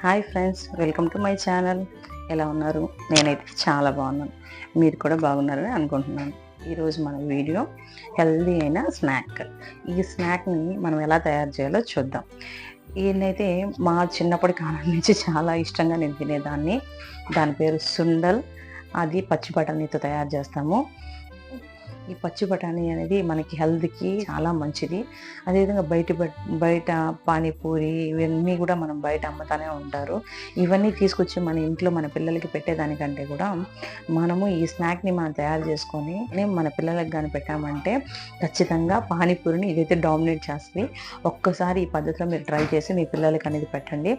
Hi friends, welcome to my channel. ఎలా ఉన్నారు? నేనైతే చాలా బాగున్నాను. మీరు కూడా బాగున్నారని అనుకుంటున్నాను. ఈరోజు మన వీడియో హెల్దీ అయిన స్నాక్. ఈ స్నాక్ని మనం ఎలా తయారు చేయాలో చూద్దాం. ఈయనైతే మా చిన్నప్పటి కాలం నుంచి చాలా ఇష్టంగా నేను తినేదాన్ని. దాని పేరు సుండల్. అది పచ్చి బఠానీతో తయారు చేస్తాము. ఈ పచ్చి బఠానీ అనేది మనకి హెల్త్కి చాలా మంచిది. అదేవిధంగా బయట పానీపూరి ఇవన్నీ కూడా మనం బయట అమ్ముతానే ఉంటారు. ఇవన్నీ తీసుకొచ్చి మన ఇంట్లో మన పిల్లలకి పెట్టేదానికంటే కూడా మనము ఈ స్నాక్ని మనం తయారు చేసుకొని మన పిల్లలకి కానీ పెట్టామంటే ఖచ్చితంగా పానీపూరిని ఇదైతే డామినేట్ చేస్తుంది. ఒక్కసారి ఈ పద్ధతిలో మీరు ట్రై చేసి మీ పిల్లలకి అనేది పెట్టండి.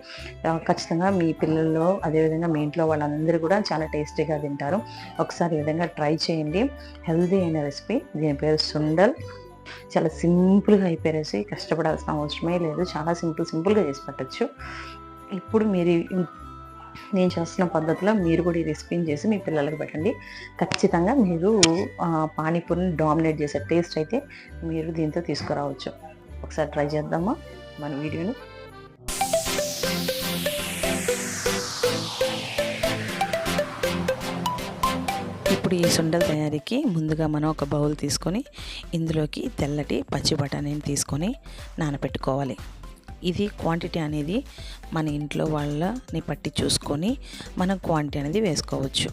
ఖచ్చితంగా మీ పిల్లల్లో అదేవిధంగా మీ ఇంట్లో వాళ్ళందరూ కూడా చాలా టేస్టీగా తింటారు. ఒకసారి ఈ విధంగా ట్రై చేయండి. హెల్దీ అయిన రెసిపీ. దీని పేరు సుండల్. చాలా సింపుల్గా అయిపోయేసి కష్టపడాల్సిన అవసరమే లేదు. చాలా సింపుల్గా చేసి పెట్టచ్చు. ఇప్పుడు మీరు నేను చేస్తున్న పద్ధతిలో మీరు కూడా ఈ రెసిపీని చేసి మీ పిల్లలకి పెట్టండి. ఖచ్చితంగా మీరు పానీపూరిని డామినేట్ చేసే టేస్ట్ అయితే మీరు దీంతో తీసుకురావచ్చు. ఒకసారి ట్రై చేద్దామా మన వీడియోని. ఇప్పుడు ఈ సుండల తయారీకి ముందుగా మనం ఒక బౌల్ తీసుకొని ఇందులోకి తెల్లటి పచ్చి బఠానీని తీసుకొని నానబెట్టుకోవాలి. ఇది క్వాంటిటీ అనేది మన ఇంట్లో వాళ్ళని పట్టి చూసుకొని మనం క్వాంటిటీ అనేది వేసుకోవచ్చు.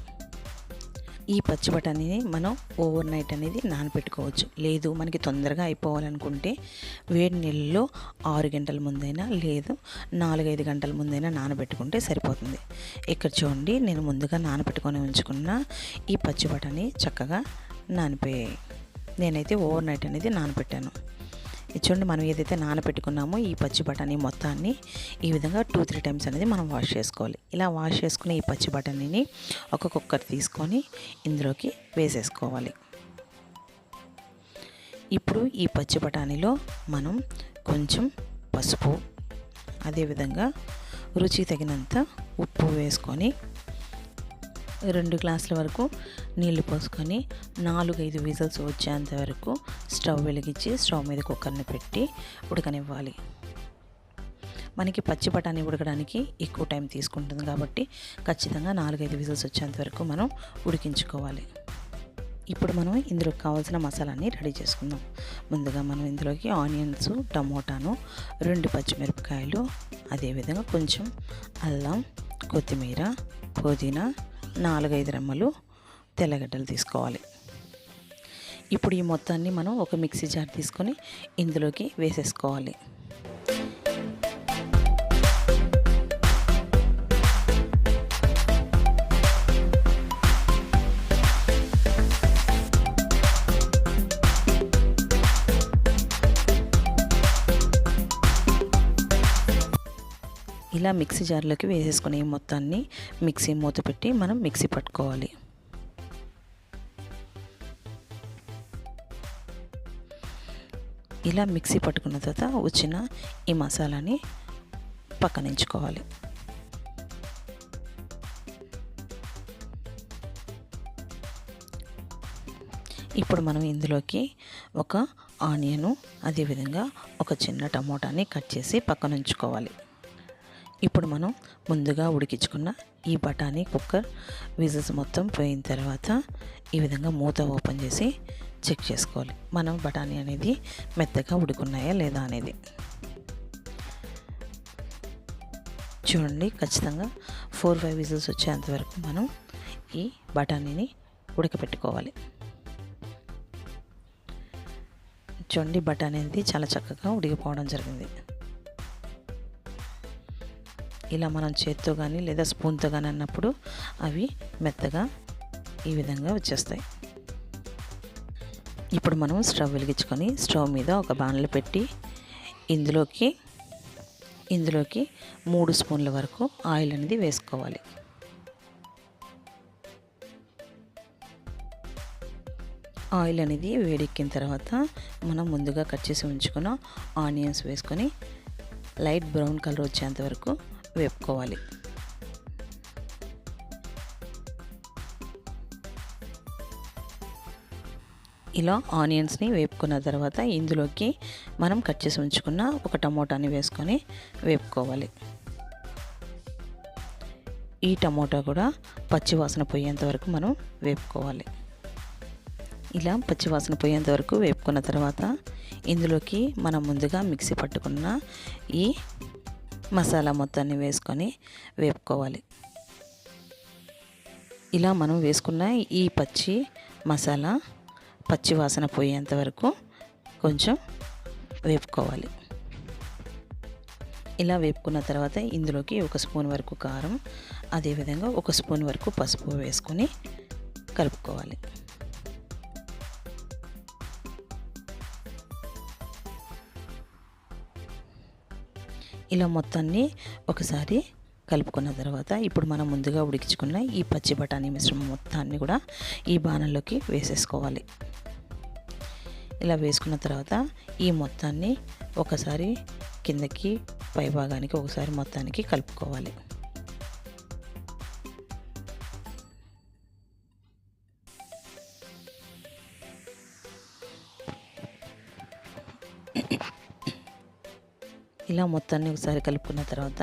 ఈ పచ్చి బఠానీని మనం ఓవర్ నైట్ అనేది నానబెట్టుకోవచ్చు. లేదు మనకి తొందరగా అయిపోవాలనుకుంటే వేడి నీళ్ళలో 6 గంటల ముందైనా లేదు 4-5 గంటల ముందైనా నానబెట్టుకుంటే సరిపోతుంది. ఇక్కడ చూడండి, నేను ముందుగా నానబెట్టుకొని ఉంచుకున్న ఈ పచ్చి బఠానీ చక్కగా నానిపోయాయి. నేనైతే ఓవర్ నైట్ అనేది నానబెట్టాను. చూడండి, మనం ఏదైతే నానబెట్టుకున్నామో ఈ పచ్చి బఠానీ మొత్తాన్ని ఈ విధంగా 2-3 టైమ్స్ అనేది మనం వాష్ చేసుకోవాలి. ఇలా వాష్ చేసుకుని ఈ పచ్చి బఠానీని ఒక కుక్కర్ తీసుకొని ఇందులోకి వేసేసుకోవాలి. ఇప్పుడు ఈ పచ్చి బఠానీలో మనం కొంచెం పసుపు, అదేవిధంగా రుచికి తగినంత ఉప్పు వేసుకొని 2 గ్లాసుల వరకు నీళ్లు పోసుకొని 4-5 విజిల్స్ వచ్చేంత వరకు స్టవ్ వెలిగించి స్టవ్ మీద కుక్కర్ని పెట్టి ఉడకనివ్వాలి. మనకి పచ్చి బఠానీ ఉడకడానికి ఎక్కువ టైం తీసుకుంటుంది కాబట్టి ఖచ్చితంగా 4-5 విజిల్స్ వచ్చేంత వరకు మనం ఉడికించుకోవాలి. ఇప్పుడు మనం ఇందులోకి కావాల్సిన మసాలాని రెడీ చేసుకుందాం. ముందుగా మనం ఇందులోకి ఆనియన్స్, టమోటాను, 2 పచ్చిమిరపకాయలు, అదేవిధంగా కొంచెం అల్లం, కొత్తిమీర, పుదీనా, 4-5 రెమ్మలు తెల్లగడ్డలు తీసుకోవాలి. ఇప్పుడు ఈ మొత్తాన్ని మనం ఒక మిక్సీ జార్ తీసుకొని ఇందులోకి వేసేసుకోవాలి. ఇలా మిక్సీ జార్లోకి వేసేసుకుని మొత్తాన్ని మిక్సీ మూత పెట్టి మనం మిక్సీ పట్టుకోవాలి. ఇలా మిక్సీ పట్టుకున్న తర్వాత వచ్చిన ఈ మసాలాని పక్కనించుకోవాలి. ఇప్పుడు మనం ఇందులోకి ఒక ఆనియను, అదేవిధంగా ఒక చిన్న టమోటాని కట్ చేసి పక్కనుంచుకోవాలి. ఇప్పుడు మనం ముందుగా ఉడికించుకున్న ఈ బఠానీ కుక్కర్ విజిల్స్ మొత్తం పోయిన తర్వాత ఈ విధంగా మూత ఓపెన్ చేసి చెక్ చేసుకోవాలి. మనం బఠానీ అనేది మెత్తగా ఉడుకున్నాయా లేదా అనేది. చూడండి, ఖచ్చితంగా 4-5 విజిల్స్ వచ్చేంత వరకు మనం ఈ బఠానీని ఉడకపెట్టుకోవాలి. చూడండి, బఠానీ అనేది చాలా చక్కగా ఉడికిపోవడం జరిగింది. ఇలా మనం చేత్తో కానీ లేదా స్పూన్తో కానీ అన్నప్పుడు అవి మెత్తగా ఈ విధంగా వచ్చేస్తాయి. ఇప్పుడు మనం స్టవ్ వెలిగించుకొని స్టవ్ మీద ఒక బాణలు పెట్టి ఇందులోకి 3 స్పూన్ల వరకు ఆయిల్ అనేది వేసుకోవాలి. ఆయిల్ అనేది వేడెక్కిన తర్వాత మనం ముందుగా కట్ చేసి ఉంచుకున్న ఆనియన్స్ వేసుకొని లైట్ బ్రౌన్ కలర్ వచ్చేంత వరకు వేపుకోవాలి. ఇలా ఆనియన్స్ని వేపుకున్న తర్వాత ఇందులోకి మనం కట్ చేసి ఉంచుకున్న ఒక టమోటాని వేసుకొని వేపుకోవాలి. ఈ టమోటా కూడా పచ్చివాసన పోయేంత వరకు మనం వేపుకోవాలి. ఇలా పచ్చివాసన పోయేంత వరకు వేపుకున్న తర్వాత ఇందులోకి మనం ముందుగా మిక్సీ పట్టుకున్న ఈ మసాలా మొత్తాన్ని వేసుకొని వేపుకోవాలి. ఇలా మనం వేసుకున్న ఈ మసాలా పచ్చి వాసన పోయేంత వరకు కొంచెం వేపుకోవాలి. ఇలా వేపుకున్న తర్వాత ఇందులోకి 1 స్పూన్ వరకు కారం, అదేవిధంగా 1 స్పూన్ వరకు పసుపు వేసుకొని కలుపుకోవాలి. ఇలా మొత్తాన్ని ఒకసారి కలుపుకున్న తర్వాత ఇప్పుడు మనం ముందుగా ఉడికించుకున్న ఈ పచ్చి బఠానీ మిశ్రమం మొత్తాన్ని కూడా ఈ బాణంలోకి వేసేసుకోవాలి. ఇలా వేసుకున్న తర్వాత ఈ మొత్తాన్ని ఒకసారి కిందకి పై భాగానికి ఒకసారి మొత్తానికి కలుపుకోవాలి. ఇలా మొత్తాన్ని ఒకసారి కలుపుకున్న తర్వాత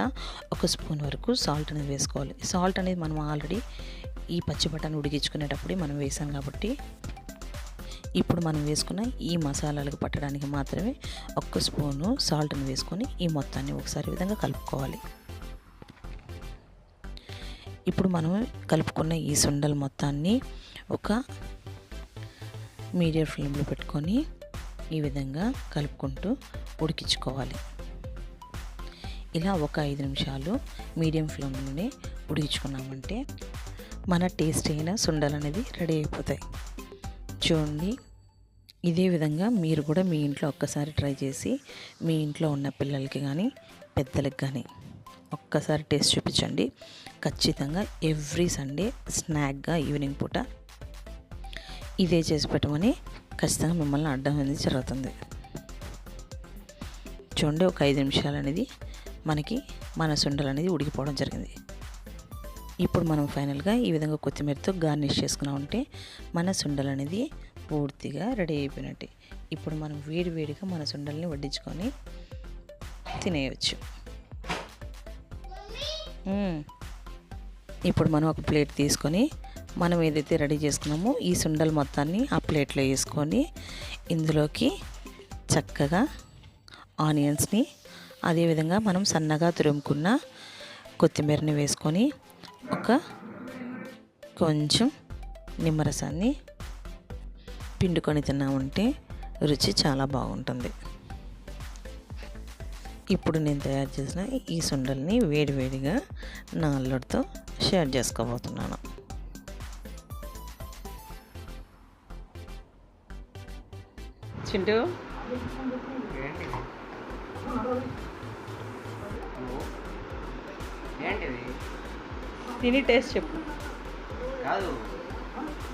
1 స్పూన్ వరకు సాల్ట్ అనేది వేసుకోవాలి. సాల్ట్ అనేది మనం ఆల్రెడీ ఈ పచ్చి బఠానీ ఉడికించుకునేటప్పుడు మనం వేసాం కాబట్టి ఇప్పుడు మనం వేసుకున్న ఈ మసాలాలకు పట్టడానికి మాత్రమే 1 స్పూను సాల్ట్ని వేసుకొని ఈ మొత్తాన్ని ఒకసారి విధంగా కలుపుకోవాలి. ఇప్పుడు మనం కలుపుకున్న ఈ సుండలు మొత్తాన్ని ఒక మీడియం ఫ్లేమ్లో పెట్టుకొని ఈ విధంగా కలుపుకుంటూ ఉడికించుకోవాలి. ఇలా ఒక 5 నిమిషాలు మీడియం ఫ్లేమ్లోనే ఉడికించుకున్నామంటే మన టేస్ట్ అయిన సుండలు అనేది రెడీ అయిపోతాయి. చూడండి, ఇదే విధంగా మీరు కూడా మీ ఇంట్లో ఒక్కసారి ట్రై చేసి మీ ఇంట్లో ఉన్న పిల్లలకి కానీ పెద్దలకి కానీ ఒక్కసారి టేస్ట్ చూపించండి. ఖచ్చితంగా ఎవ్రీ సండే స్నాక్గా ఈవినింగ్ పూట ఇదే చేసి పెట్టమని ఖచ్చితంగా మిమ్మల్ని అడ్డం అనేది జరుగుతుంది. చూడండి, ఒక 5 నిమిషాలు అనేది మనకి మన సుండలు అనేది ఉడికిపోవడం జరిగింది. ఇప్పుడు మనం ఫైనల్గా ఈ విధంగా కొత్తిమీరతో గార్నిష్ చేసుకున్నామంటే మన సుండలు అనేది పూర్తిగా రెడీ అయిపోయినట్టే. ఇప్పుడు మనం వేడివేడిగా మన సుండల్ని వడ్డించుకొని తినేయచ్చు. ఇప్పుడు మనం ఒక ప్లేట్ తీసుకొని మనం ఏదైతే రెడీ చేసుకున్నామో ఈ సుండలు మొత్తాన్ని ఆ ప్లేట్లో వేసుకొని ఇందులోకి చక్కగా ఆనియన్స్ని, అదేవిధంగా మనం సన్నగా తురుముకున్న కొత్తిమీరని వేసుకొని కొంచెం నిమ్మరసాన్ని పిండుకొని తిన్నామంటే రుచి చాలా బాగుంటుంది. ఇప్పుడు నేను తయారు చేసిన ఈ సుండల్ని వేడివేడిగా నా అల్లుడితో షేర్ చేసుకోబోతున్నాను. చింటూ, తిని టేస్ట్ చెప్పు. కాదు,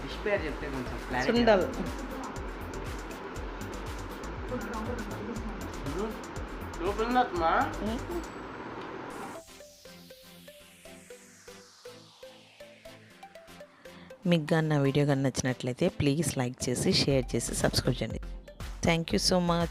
డిష్ పేరు చెప్తే కొంచెం సుండల్. మీకు కానీ నా వీడియో కానీ నచ్చినట్లయితే ప్లీజ్ లైక్ చేసి షేర్ చేసి సబ్స్క్రైబ్ చేయండి. Thank you so much.